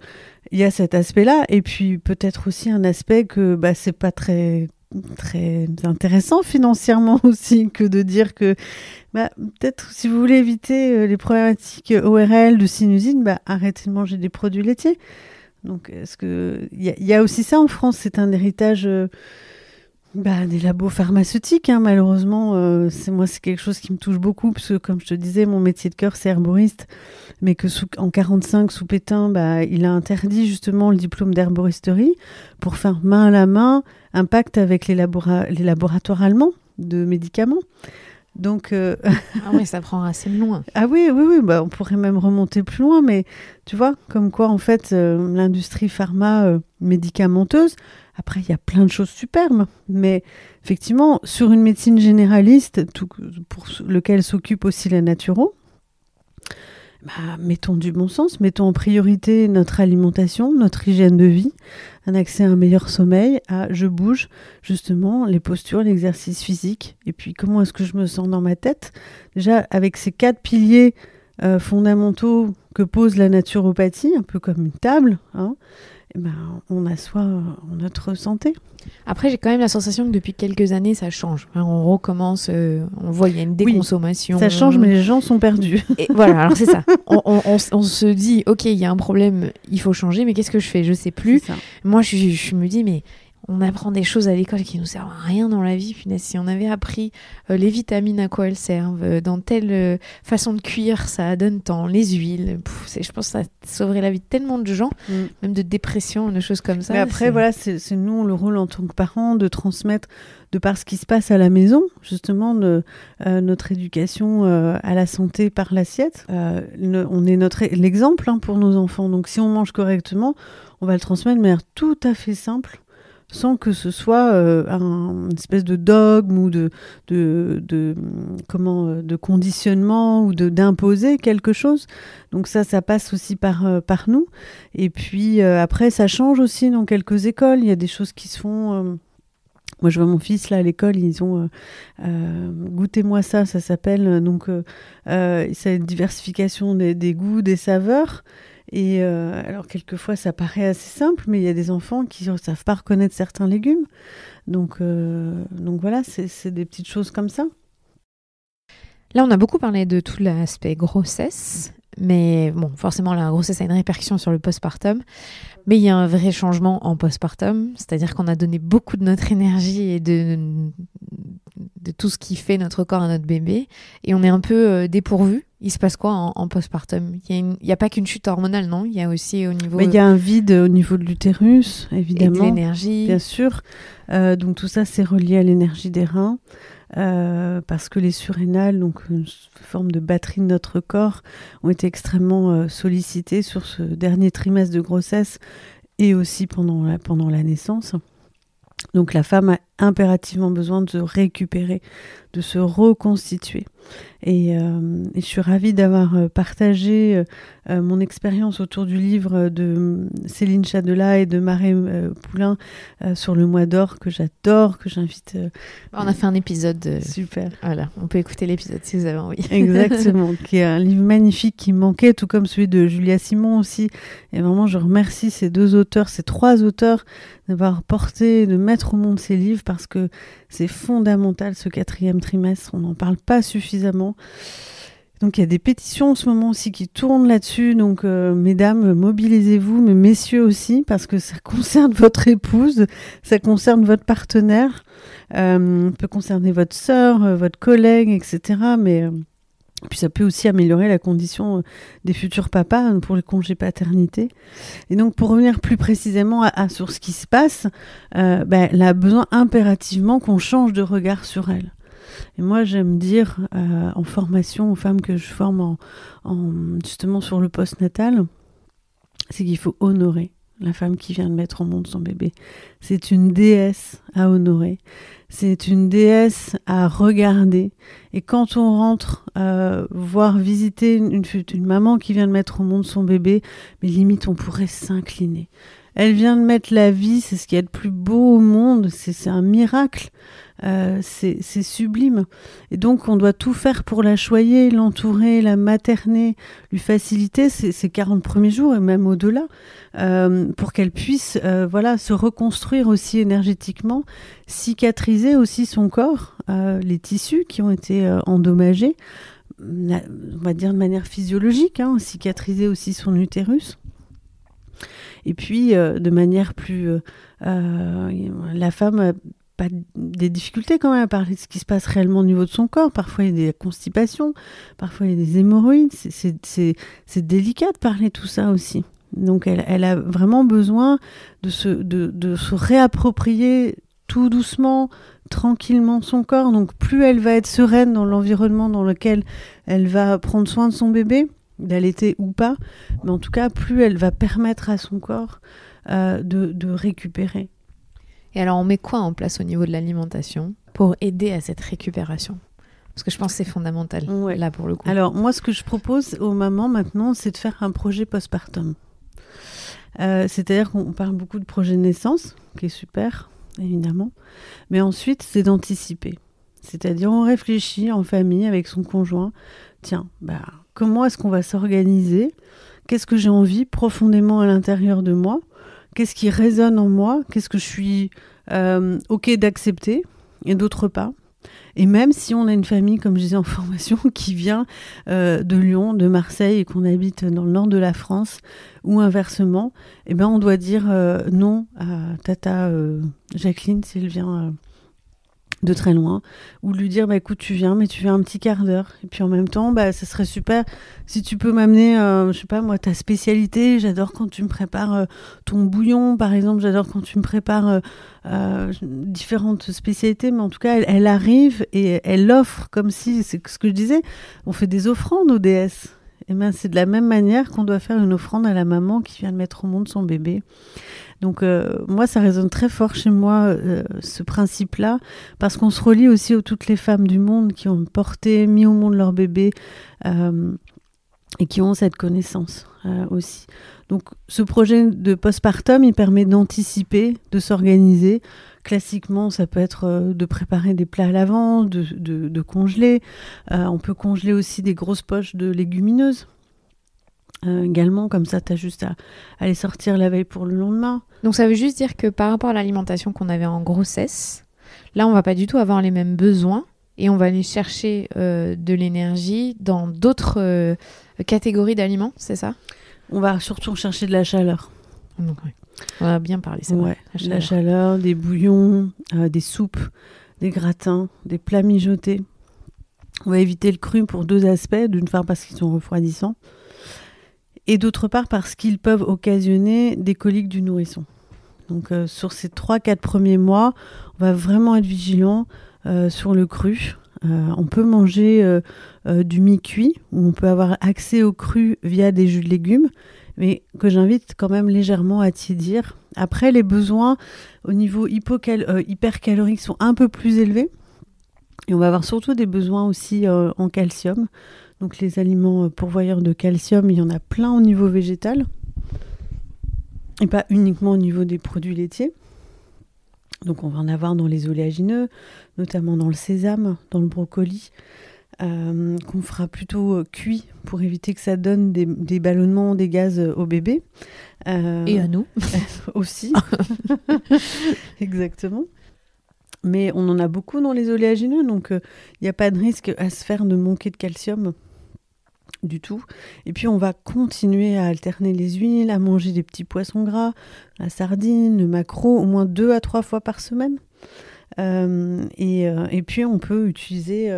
il y a cet aspect-là, et puis peut-être aussi un aspect que c'est pas très intéressant financièrement aussi, que de dire que peut-être si vous voulez éviter les problématiques ORL de sinusite, arrêtez de manger des produits laitiers. Donc est-ce que il y a aussi ça en France, c'est un héritage des labos pharmaceutiques, hein, malheureusement. C'est quelque chose qui me touche beaucoup, parce que comme je te disais, mon métier de cœur c'est herboriste, mais que en 45 sous Pétain, il a interdit justement le diplôme d'herboristerie pour faire main à la main un pacte avec les laboratoires allemands de médicaments. Donc, Ah oui, ça prend assez loin. Ah oui, on pourrait même remonter plus loin, mais tu vois, comme quoi en fait l'industrie pharma médicamenteuse, après il y a plein de choses superbes, mais effectivement sur une médecine généraliste, pour lequel s'occupe aussi la naturo, mettons du bon sens, mettons en priorité notre alimentation, notre hygiène de vie, un accès à un meilleur sommeil, je bouge, justement, les postures, l'exercice physique, et puis comment est-ce que je me sens dans ma tête. Déjà, avec ces 4 piliers fondamentaux que pose la naturopathie, un peu comme une table, hein, on assoit notre santé. Après, j'ai quand même la sensation que depuis quelques années, ça change. On recommence, on voit, il y a une déconsommation. Oui, ça change, mais les gens sont perdus. Et voilà, alors c'est ça. On se dit, ok, il y a un problème, il faut changer, mais qu'est-ce que je fais ? Je sais plus. Moi, je me dis, mais on apprend des choses à l'école qui nous servent à rien dans la vie. Punaise, si on avait appris les vitamines, à quoi elles servent, dans telle façon de cuire, ça donne tant, les huiles. Je pense que ça sauverait la vie de tellement de gens, même de dépression, de choses comme ça. Mais après, voilà, c'est nous le rôle en tant que parents de transmettre, de par ce qui se passe à la maison, justement, notre éducation à la santé par l'assiette. On est l'exemple pour nos enfants. Donc, si on mange correctement, on va le transmettre de manière tout à fait simple, sans que ce soit une espèce de dogme ou de conditionnement ou d'imposer quelque chose. Donc ça passe aussi par nous. Et puis après, ça change aussi dans quelques écoles. Il y a des choses qui se font... Moi, je vois mon fils, là, à l'école, ils ont goûtez-moi ça s'appelle. C'est une diversification des goûts, des saveurs. Et alors, quelquefois, ça paraît assez simple, mais il y a des enfants qui ne savent pas reconnaître certains légumes. Donc voilà, c'est des petites choses comme ça. Là, on a beaucoup parlé de tout l'aspect grossesse, mais bon, forcément, la grossesse a une répercussion sur le postpartum. Mais il y a un vrai changement en postpartum, c'est-à-dire qu'on a donné beaucoup de notre énergie et de tout ce qui fait notre corps à notre bébé, et on est un peu dépourvu. Il se passe quoi en postpartum ? Il n'y a pas qu'une chute hormonale, non ? Il y a aussi au niveau... Il y a un vide au niveau de l'utérus, évidemment. Et de l'énergie. Bien sûr. Donc tout ça, c'est relié à l'énergie des reins. Parce que les surrénales, donc une forme de batterie de notre corps, ont été extrêmement sollicitées sur ce dernier trimestre de grossesse et aussi pendant la naissance. Donc la femme a impérativement besoin de se récupérer, de se reconstituer. Et je suis ravie d'avoir partagé mon expérience autour du livre de Céline Chadela et de Marie Poulain sur le mois d'or, que j'adore, que j'invite... On a fait un épisode... Super. Voilà, on peut écouter l'épisode si vous avez envie. Exactement, qui est un livre magnifique qui me manquait, tout comme celui de Julia Simon aussi. Et vraiment, je remercie ces 3 auteurs d'avoir porté, de mettre au monde ces livres, parce que c'est fondamental, ce 4e trimestre. On n'en parle pas suffisamment. Donc, il y a des pétitions en ce moment aussi qui tournent là-dessus. Donc, mesdames, mobilisez-vous, mais messieurs aussi, parce que ça concerne votre épouse, ça concerne votre partenaire, peut concerner votre sœur, votre collègue, etc. Mais... Puis ça peut aussi améliorer la condition des futurs papas pour le congé paternité. Et donc, pour revenir plus précisément sur ce qui se passe, elle a besoin impérativement qu'on change de regard sur elle. Et moi, j'aime dire en formation aux femmes que je forme justement sur le postnatal, c'est qu'il faut honorer la femme qui vient de mettre au monde son bébé. C'est une déesse à honorer. C'est une déesse à regarder. Et quand on rentre voir visiter une maman qui vient de mettre au monde son bébé, mais limite on pourrait s'incliner. Elle vient de mettre la vie, c'est ce qu'il y a de plus beau au monde, c'est un miracle, c'est sublime. Et donc on doit tout faire pour la choyer, l'entourer, la materner, lui faciliter ces 40 premiers jours et même au-delà, pour qu'elle puisse se reconstruire aussi énergétiquement, cicatriser aussi son corps, les tissus qui ont été endommagés, on va dire de manière physiologique, cicatriser aussi son utérus. Et puis, de manière plus... la femme n'a pas des difficultés quand même à parler de ce qui se passe réellement au niveau de son corps. Parfois, il y a des constipations, parfois, il y a des hémorroïdes. C'est délicat de parler de tout ça aussi. Donc, elle a vraiment besoin de se réapproprier tout doucement, tranquillement son corps. Donc, plus elle va être sereine dans l'environnement dans lequel elle va prendre soin de son bébé, d'allaiter ou pas, mais en tout cas, plus elle va permettre à son corps de récupérer. Et alors, on met quoi en place au niveau de l'alimentation pour aider à cette récupération ? Parce que je pense que c'est fondamental, là, pour le coup. Alors, moi, ce que je propose aux mamans maintenant, c'est de faire un projet postpartum. C'est-à-dire qu'on parle beaucoup de projet de naissance, qui est super, évidemment, mais ensuite, c'est d'anticiper. C'est-à-dire, on réfléchit en famille avec son conjoint. Tiens, comment est-ce qu'on va s'organiser ? Qu'est-ce que j'ai envie profondément à l'intérieur de moi ? Qu'est-ce qui résonne en moi ? Qu'est-ce que je suis OK d'accepter et d'autre pas ? Et même si on a une famille, comme je disais en formation, qui vient de Lyon, de Marseille et qu'on habite dans le nord de la France, ou inversement, on doit dire non à tata Jacqueline si elle vient de très loin, ou lui dire écoute, tu viens, mais tu viens un petit quart d'heure, et puis en même temps ça serait super si tu peux m'amener je sais pas moi, ta spécialité. J'adore quand tu me prépares ton bouillon par exemple, j'adore quand tu me prépares différentes spécialités, mais en tout cas elle arrive et elle offre, comme si, c'est ce que je disais, on fait des offrandes aux déesses. Et c'est de la même manière qu'on doit faire une offrande à la maman qui vient de mettre au monde son bébé. Donc moi, ça résonne très fort chez moi, ce principe-là, parce qu'on se relie aussi aux toutes les femmes du monde qui ont porté, mis au monde leur bébé et qui ont cette connaissance aussi. Donc ce projet de postpartum, il permet d'anticiper, de s'organiser. Classiquement, ça peut être de préparer des plats à l'avance, de congeler. On peut congeler aussi des grosses poches de légumineuses. Également, comme ça, tu as juste à les sortir la veille pour le lendemain. Donc ça veut juste dire que par rapport à l'alimentation qu'on avait en grossesse, là, on va pas du tout avoir les mêmes besoins et on va aller chercher de l'énergie dans d'autres catégories d'aliments, c'est ça ? On va surtout chercher de la chaleur. Donc, oui. On a bien parlé, c'est vrai. La chaleur, des bouillons, des soupes, des gratins, des plats mijotés. On va éviter le cru pour deux aspects. D'une part parce qu'ils sont refroidissants et d'autre part parce qu'ils peuvent occasionner des coliques du nourrisson. Donc sur ces 3-4 premiers mois, on va vraiment être vigilant sur le cru. On peut manger du mi-cuit, où on peut avoir accès au cru via des jus de légumes, mais que j'invite quand même légèrement à tiédir. Après, les besoins au niveau hypercalorique sont un peu plus élevés. Et on va avoir surtout des besoins aussi en calcium. Donc les aliments pourvoyeurs de calcium, il y en a plein au niveau végétal. Et pas uniquement au niveau des produits laitiers. Donc on va en avoir dans les oléagineux, notamment dans le sésame, dans le brocoli, qu'on fera plutôt cuit pour éviter que ça donne des ballonnements, des gaz au bébé. Et à nous. Aussi. Exactement. Mais on en a beaucoup dans les oléagineux, donc il n'y a pas de risque à se faire de manquer de calcium du tout. Et puis on va continuer à alterner les huiles, à manger des petits poissons gras, la sardine, le maquereau, au moins 2 à 3 fois par semaine. Et puis on peut utiliser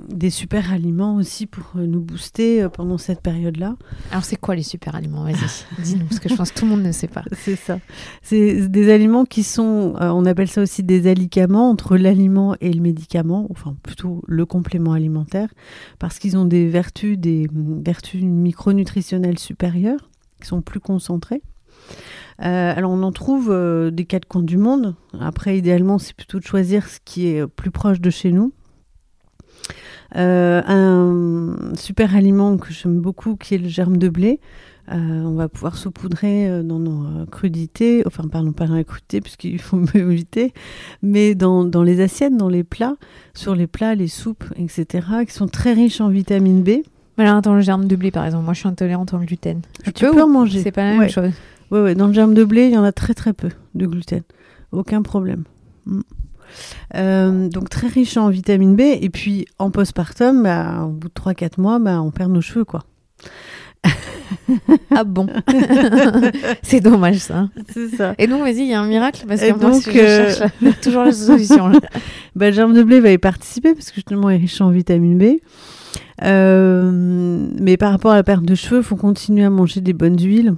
des super aliments aussi pour nous booster pendant cette période-là. Alors c'est quoi les super aliments ? Vas-y, dis-nous, parce que je pense que tout le monde ne sait pas. C'est ça. C'est des aliments qui sont, on appelle ça aussi des alicaments, entre l'aliment et le médicament, enfin plutôt le complément alimentaire, parce qu'ils ont des vertus micronutritionnelles supérieures, qui sont plus concentrées. Alors, on en trouve des quatre coins du monde. Après, idéalement, c'est plutôt de choisir ce qui est plus proche de chez nous. Un super aliment que j'aime beaucoup, qui est le germe de blé. On va pouvoir saupoudrer dans nos crudités, enfin, pardon, pas dans les crudités, puisqu'il faut m'éviter, mais dans les assiettes, dans les plats, sur les plats, les soupes, etc., qui sont très riches en vitamine B. Alors, attends, le germe de blé, par exemple. Moi, je suis intolérante au gluten. Tu peux en manger. C'est pas la même chose. Ouais, dans le germe de blé, il y en a très très peu de gluten. Aucun problème. Donc très riche en vitamine B. Et puis en postpartum, au bout de 3-4 mois, on perd nos cheveux, quoi. Ah bon. C'est dommage, ça. C'est ça. Et donc, vas-y, il y a un miracle, parce Et que moi, donc, je cherche toujours la solution. Le germe de blé va y participer, parce que justement, il est riche en vitamine B. Mais par rapport à la perte de cheveux, il faut continuer à manger des bonnes huiles,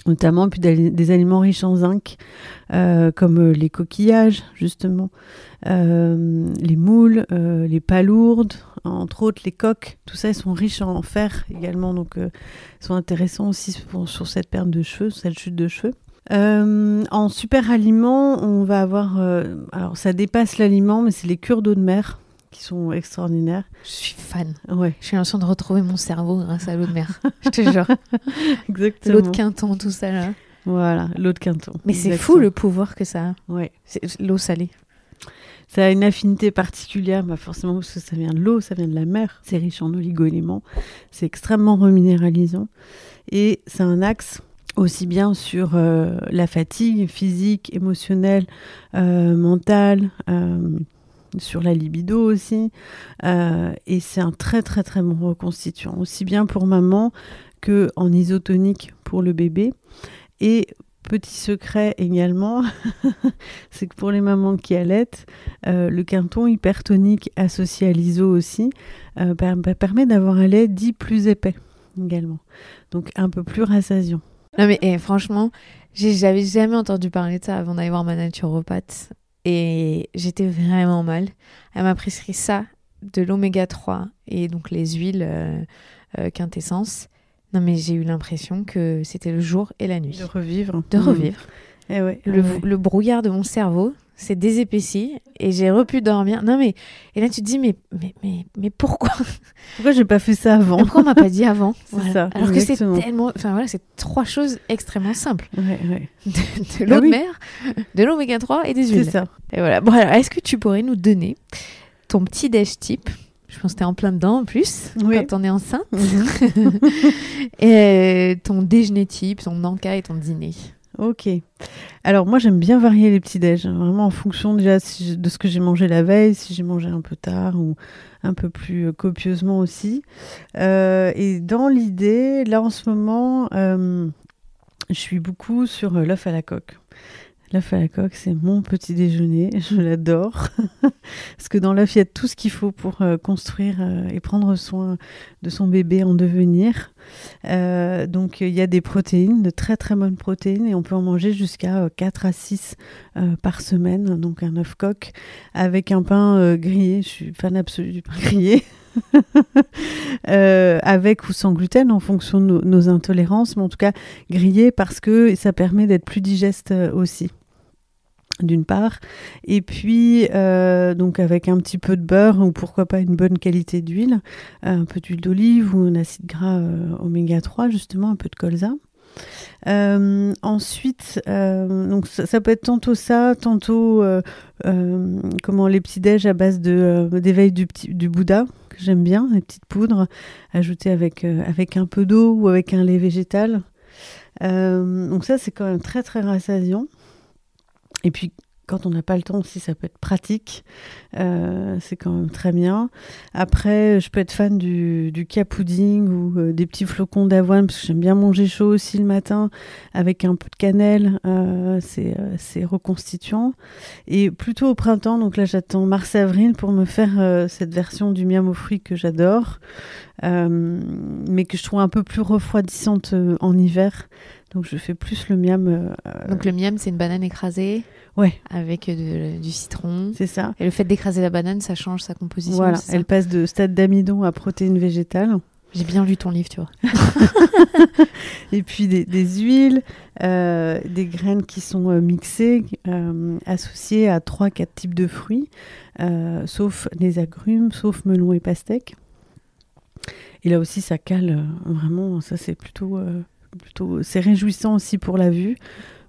notamment puis des aliments riches en zinc, comme les coquillages, justement, les moules, les palourdes, entre autres les coques. Tout ça, ils sont riches en fer également, donc ils sont intéressants aussi sur cette perte de cheveux, cette chute de cheveux. En super aliment, on va avoir... alors, ça dépasse l'aliment, mais c'est les cures d'eau de mer qui sont extraordinaires. Je suis fan. Ouais. J'ai l'impression de retrouver mon cerveau grâce à l'eau de mer. Je te jure. Exactement. L'eau de Quinton, tout ça là. Voilà, l'eau de Quinton. Mais c'est fou le pouvoir que ça a. Ouais. C'est l'eau salée. Ça a une affinité particulière, forcément parce que ça vient de l'eau, ça vient de la mer. C'est riche en oligo-éléments. C'est extrêmement reminéralisant. Et c'est un axe aussi bien sur la fatigue physique, émotionnelle, mentale, sur la libido aussi. Et c'est un très très très bon reconstituant, aussi bien pour maman qu'en isotonique pour le bébé. Et petit secret également, c'est que pour les mamans qui allaitent, le Quinton hypertonique associé à l'iso aussi permet d'avoir un lait dit plus épais également. Donc un peu plus rassasiant. Non mais franchement, j'avais jamais entendu parler de ça avant d'aller voir ma naturopathe. Et j'étais vraiment mal. Elle m'a prescrit ça, de l'oméga 3 et donc les huiles quintessence. Non mais j'ai eu l'impression que c'était le jour et la nuit. De revivre. De revivre. Et ouais, le brouillard de mon cerveau s'est désépaissi et j'ai repu dormir. Non mais, et là tu te dis mais pourquoi j'ai pas fait ça avant? Pourquoi on m'a pas dit avant? C'est ça, alors exactement. Que c'est tellement... Enfin voilà, c'est 3 choses extrêmement simples. Ouais. De l'eau de mer, de l'oméga 3 et des huiles. C'est ça. Et voilà. Bon alors, est-ce que tu pourrais nous donner ton petit déj type? Je pense que t'es en plein dedans en plus, quand on est enceinte. Et ton déjeuner type, ton encas et ton dîner. Ok. Alors moi j'aime bien varier les petits déj, vraiment en fonction déjà de ce que j'ai mangé la veille, si j'ai mangé un peu tard ou un peu plus copieusement aussi. Et dans l'idée, là en ce moment, je suis beaucoup sur l'œuf à la coque. L'œuf à la coque, c'est mon petit déjeuner, je l'adore. Parce que dans l'œuf, il y a tout ce qu'il faut pour construire et prendre soin de son bébé en devenir. Donc, il y a des protéines, de très très bonnes protéines, et on peut en manger jusqu'à 4 à 6 par semaine. Donc, un œuf coque avec un pain grillé. Je suis fan absolue du pain grillé. Avec ou sans gluten en fonction de nos intolérances, mais en tout cas grillé parce que ça permet d'être plus digeste aussi. D'une part, et puis donc avec un petit peu de beurre ou pourquoi pas une bonne qualité d'huile, un peu d'huile d'olive ou un acide gras oméga 3 justement, un peu de colza. Ensuite, donc ça peut être tantôt ça, tantôt les petits déj à base d'éveil du Bouddha, que j'aime bien, les petites poudres ajoutées avec un peu d'eau ou avec un lait végétal. Donc ça, c'est quand même très très rassasiant. Et puis, quand on n'a pas le temps aussi, ça peut être pratique. C'est quand même très bien. Après, je peux être fan du kia pudding ou des petits flocons d'avoine, parce que j'aime bien manger chaud aussi le matin, avec un peu de cannelle. C'est reconstituant. Et plutôt au printemps, donc là, j'attends mars-avril pour me faire cette version du miam aux fruits que j'adore, mais que je trouve un peu plus refroidissante en hiver. Donc, je fais plus le miam. Donc, le miam, c'est une banane écrasée. Ouais. Avec du citron. C'est ça. Et le fait d'écraser la banane, ça change sa composition. Voilà, elle passe de stade d'amidon à protéines végétales. J'ai bien lu ton livre, tu vois. Et puis des huiles, des graines qui sont mixées, associées à 3-4 types de fruits, sauf les agrumes, sauf melon et pastèque. Et là aussi, ça cale vraiment. Ça, c'est plutôt, c'est réjouissant aussi pour la vue,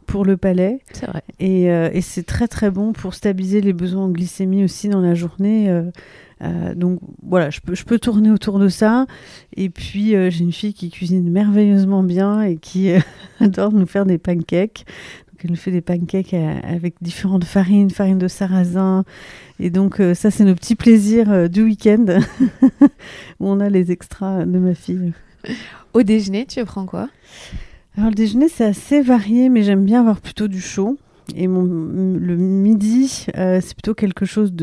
pour le palais. C'est vrai. Et c'est très, très bon pour stabiliser les besoins en glycémie aussi dans la journée. Donc voilà, je peux tourner autour de ça. Et puis, j'ai une fille qui cuisine merveilleusement bien et qui adore nous faire des pancakes. Elle nous fait des pancakes avec différentes farines, farine de sarrasin. Et donc, ça, c'est nos petits plaisirs du week-end où on a les extras de ma fille. Au déjeuner, tu prends quoi ? Alors, le déjeuner, c'est assez varié, mais j'aime bien avoir plutôt du chaud. Et le midi, c'est plutôt quelque chose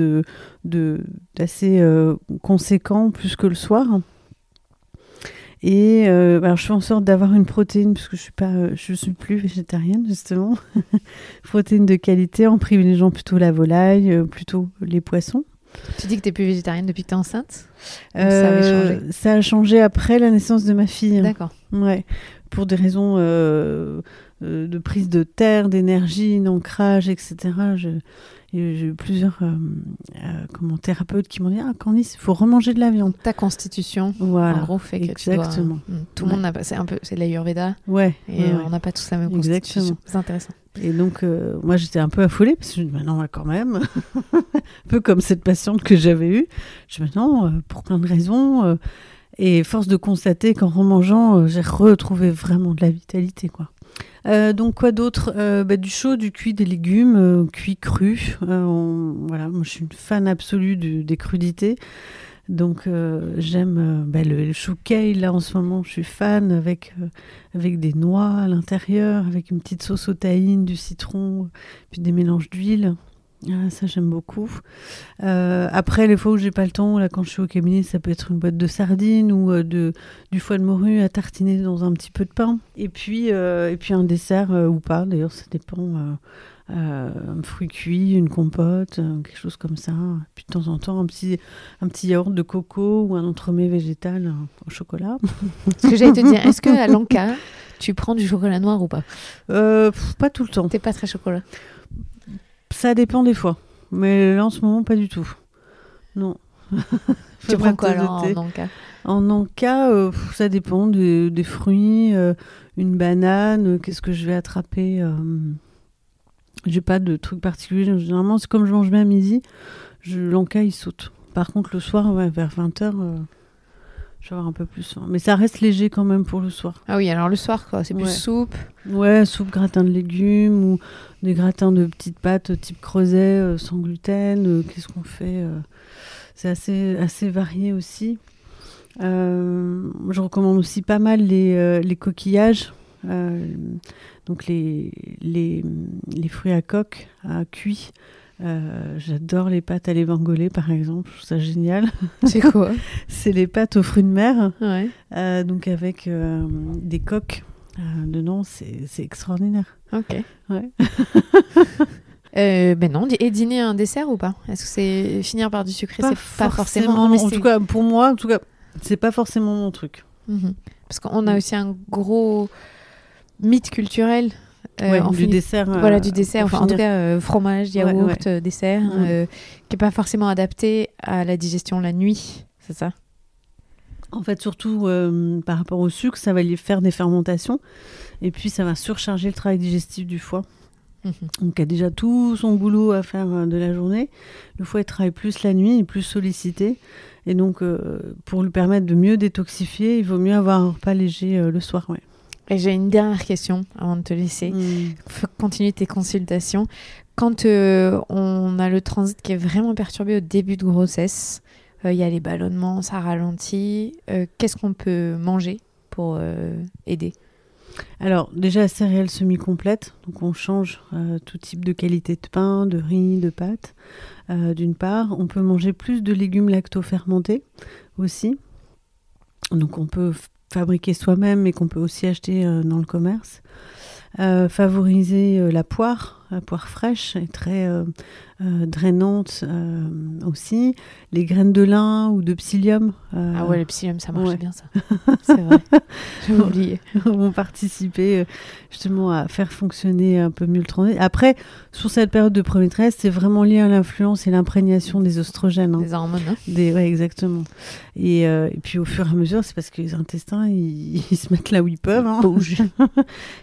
d'assez conséquent, plus que le soir. Et alors je fais en sorte d'avoir une protéine, parce que je suis plus végétarienne, justement. Protéine de qualité, en privilégiant plutôt la volaille, plutôt les poissons. Tu dis que tu n'es plus végétarienne depuis que tu es enceinte ? Ça avait changé ? Ça a changé après la naissance de ma fille. D'accord. Ouais, pour des raisons de prise de terre, d'énergie, d'ancrage, etc. J'ai eu plusieurs thérapeutes qui m'ont dit « Ah, Candice, il faut remanger de la viande. » Ta constitution, voilà, en gros, fait que exactement. tu dois... Tout le monde n'a pas... C'est de l'Ayurveda. Ouais. Et on n'a pas tous la même constitution. Exactement. C'est intéressant. Et donc, moi, j'étais un peu affolée, parce que je me dis « Mais non, quand même. » Un peu comme cette patiente que j'avais eue. Je me dis « Non, pour plein de raisons. » Et force de constater qu'en remangeant, j'ai retrouvé vraiment de la vitalité, quoi. Donc quoi d'autre, du chaud, du cuit, des légumes cuits crus. Voilà, moi je suis une fan absolue des crudités. Donc j'aime le chou kale, là en ce moment je suis fan avec des noix à l'intérieur, avec une petite sauce au tahine, du citron, puis des mélanges d'huile. Ça j'aime beaucoup. Après les fois où j'ai pas le temps, là quand je suis au cabinet, ça peut être une boîte de sardines ou du foie de morue à tartiner dans un petit peu de pain. Et puis un dessert ou pas, d'ailleurs ça dépend. Un fruit cuit, une compote, quelque chose comme ça. Puis de temps en temps un petit yaourt de coco ou un entremets végétal au chocolat. Ce que j'allais te dire, est-ce qu'à Lanka, tu prends du chocolat noir ou pas ? Pas tout le temps. T'es pas très chocolat ? Ça dépend des fois, mais là en ce moment pas du tout. Non. Tu prends quoi alors en Anka ? En Anka, ça dépend des fruits, une banane, qu'est-ce que je vais attraper J'ai pas de truc particulier. Généralement, c'est comme je mange bien à midi, l'Anka il saute. Par contre, le soir, vers 20h, je vais avoir un peu plus faim. Mais ça reste léger quand même pour le soir. Ah oui, alors le soir, quoi, c'est plus soupe. Ouais, soupe, gratin de légumes ou des gratins de petites pâtes type creuset, sans gluten. Qu'est-ce qu'on fait C'est assez varié aussi. Je recommande aussi pas mal les coquillages. Donc les fruits à coque, à cuit. J'adore les pâtes à l'évangolé par exemple, je trouve ça génial. C'est quoi ? C'est les pâtes aux fruits de mer, ouais. donc avec des coques dedans, c'est extraordinaire. Ok. Ouais. Non, et dîner un dessert ou pas ? Est-ce que c'est finir par du sucré ? Pas C'est pas forcément. En tout cas, pour moi, c'est pas forcément mon truc. Parce qu'on a aussi un gros mythe culturel. Du dessert. Voilà, du dessert. Enfin, en tout cas, fromage, yaourt, dessert, qui n'est pas forcément adapté à la digestion la nuit, c'est ça ? En fait, surtout par rapport au sucre, ça va lui faire des fermentations. Et puis, ça va surcharger le travail digestif du foie. Donc, il a déjà tout son boulot à faire de la journée. Le foie, il travaille plus la nuit, il est plus sollicité. Et donc, pour lui permettre de mieux détoxifier, il vaut mieux avoir un repas léger le soir, ouais. Et j'ai une dernière question avant de te laisser. Faut continuer tes consultations. Quand on a le transit qui est vraiment perturbé au début de grossesse, il y a les ballonnements, ça ralentit. Qu'est-ce qu'on peut manger pour aider ? Alors, déjà, céréales semi-complètes. Donc, on change tout type de qualité de pain, de riz, de pâtes. D'une part, on peut manger plus de légumes lacto-fermentés aussi. Donc, on peut fabriquer soi-même, mais qu'on peut aussi acheter dans le commerce. Favoriser la poire, la poire fraîche est très drainante aussi. Les graines de lin ou de psyllium. Ah ouais, le psyllium, ça marche bien, ça. C'est vrai, j'avais oublié. Vont participer justement à faire fonctionner un peu mieux le transit. Après, sur cette période de premier trimestre, c'est vraiment lié à l'influence et l'imprégnation des oestrogènes. Des hormones, hein. Ouais, exactement. Et puis au fur et à mesure, c'est parce que les intestins, ils se mettent là où ils peuvent. Hein. Bouge.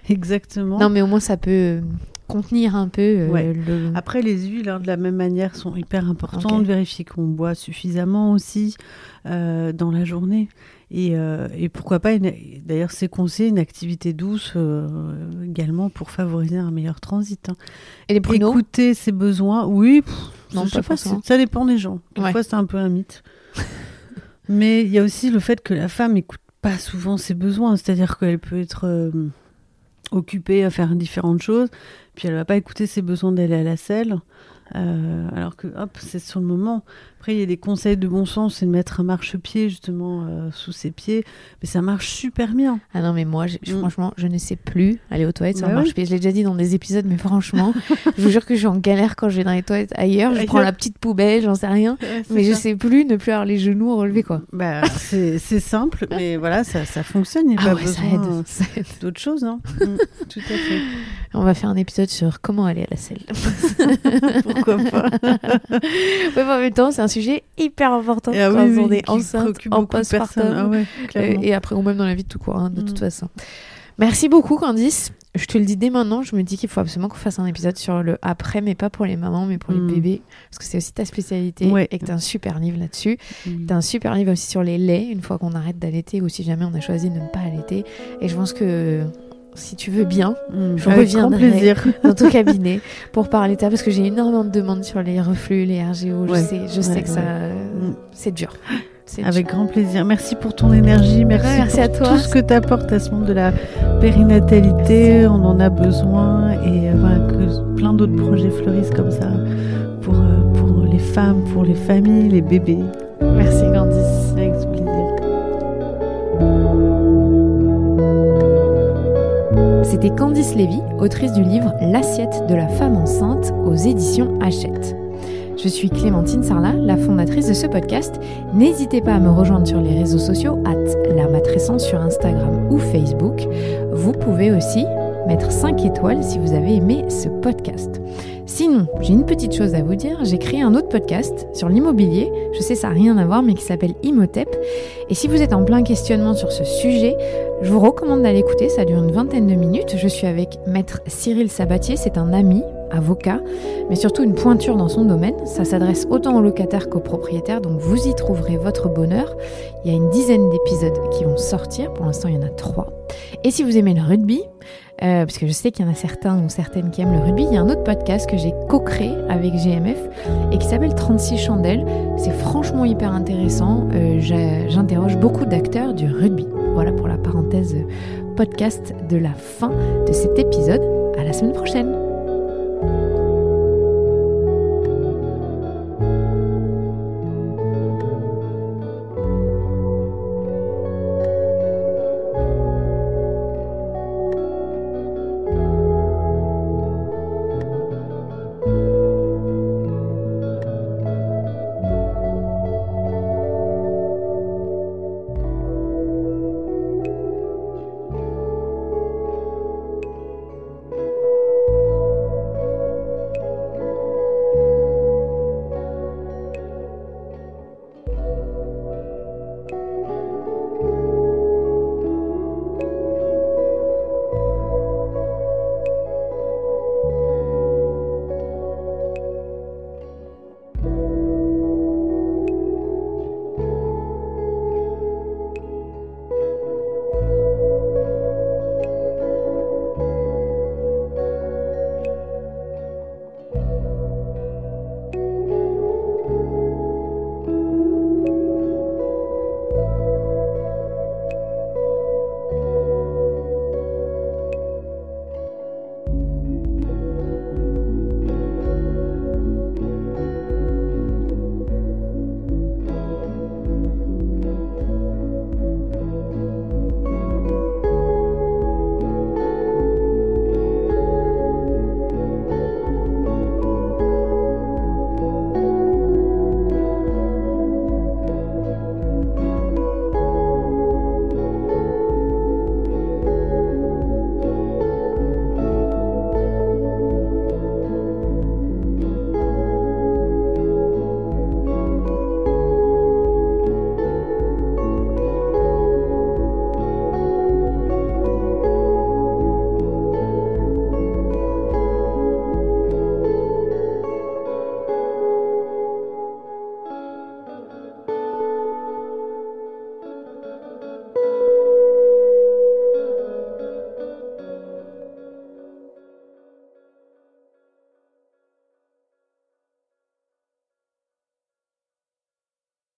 Exactement. Non, mais au moins, ça peut contenir un peu le... Après, les huiles, de la même manière, sont hyper importantes. Okay. Vérifier qu'on boit suffisamment aussi dans la journée. Et pourquoi pas, d'ailleurs, c'est conseillé une activité douce également pour favoriser un meilleur transit. Hein. Et les pruneaux ? Écouter ses besoins, oui. Non, pas forcément. Ça dépend des gens. Quelquefois, c'est un peu un mythe. Mais il y a aussi le fait que la femme n'écoute pas souvent ses besoins. C'est-à-dire qu'elle peut être occupée à faire différentes choses, puis elle ne va pas écouter ses besoins d'aller à la selle. Alors que c'est sur le moment. Après, il y a des conseils de bon sens, c'est de mettre un marchepied justement sous ses pieds, mais ça marche super bien. Ah non, mais moi, franchement, je ne sais plus aller aux toilettes sur un marchepied. Je l'ai déjà dit dans des épisodes, mais franchement, je vous jure que je suis en galère quand je vais dans les toilettes ailleurs. Je prends la petite poubelle, j'en sais rien, mais je sais plus ne plus avoir les genoux relevés, quoi. Bah, c'est simple, mais voilà, ça fonctionne. Il n'y a pas besoin ça aide. d'autre chose. Hein. Tout à fait. On va faire un épisode sur comment aller à la selle. Pourquoi pas. Mais en même temps, c'est un sujet hyper important quand on est enceinte, en postpartum, et après, ou même dans la vie de tout court, de toute façon. Merci beaucoup, Candice. Je te le dis dès maintenant, je me dis qu'il faut absolument qu'on fasse un épisode sur le après, mais pas pour les mamans, mais pour les bébés, parce que c'est aussi ta spécialité, et que tu as un super livre là-dessus. Tu as un super livre aussi sur les laits, une fois qu'on arrête d'allaiter, ou si jamais on a choisi de ne pas allaiter. Et je pense que si tu veux bien, je reviendrai dans ton cabinet pour parler de ça, parce que j'ai énormément de demandes sur les reflux, les RGO. Je sais que ça, c'est dur. Avec grand plaisir. Merci pour ton énergie. Merci à toi. Tout ce que tu apportes à ce monde de la périnatalité. On en a besoin. Et que plein d'autres projets fleurissent comme ça pour les femmes, pour les familles, les bébés. Merci, Candice. Avec plaisir. C'était Candice Lévy, autrice du livre L'assiette de la femme enceinte aux éditions Hachette. Je suis Clémentine Sarlat, la fondatrice de ce podcast. N'hésitez pas à me rejoindre sur les réseaux sociaux @lamatrescence sur Instagram ou Facebook. Vous pouvez aussi mettre 5 étoiles si vous avez aimé ce podcast. Sinon, j'ai une petite chose à vous dire, j'ai créé un autre podcast sur l'immobilier, je sais ça n'a rien à voir, mais qui s'appelle Imhotep. Et si vous êtes en plein questionnement sur ce sujet, je vous recommande d'aller écouter, ça dure une vingtaine de minutes. Je suis avec Maître Cyril Sabatier, c'est un ami, avocat, mais surtout une pointure dans son domaine. Ça s'adresse autant aux locataires qu'aux propriétaires, donc vous y trouverez votre bonheur. Il y a une dizaine d'épisodes qui vont sortir, pour l'instant il y en a 3. Et si vous aimez le rugby, parce que je sais qu'il y en a certains ou certaines qui aiment le rugby, il y a un autre podcast que j'ai co-créé avec GMF et qui s'appelle 36 chandelles. C'est franchement hyper intéressant. J'interroge beaucoup d'acteurs du rugby. Voilà pour la parenthèse podcast de la fin de cet épisode. À la semaine prochaine.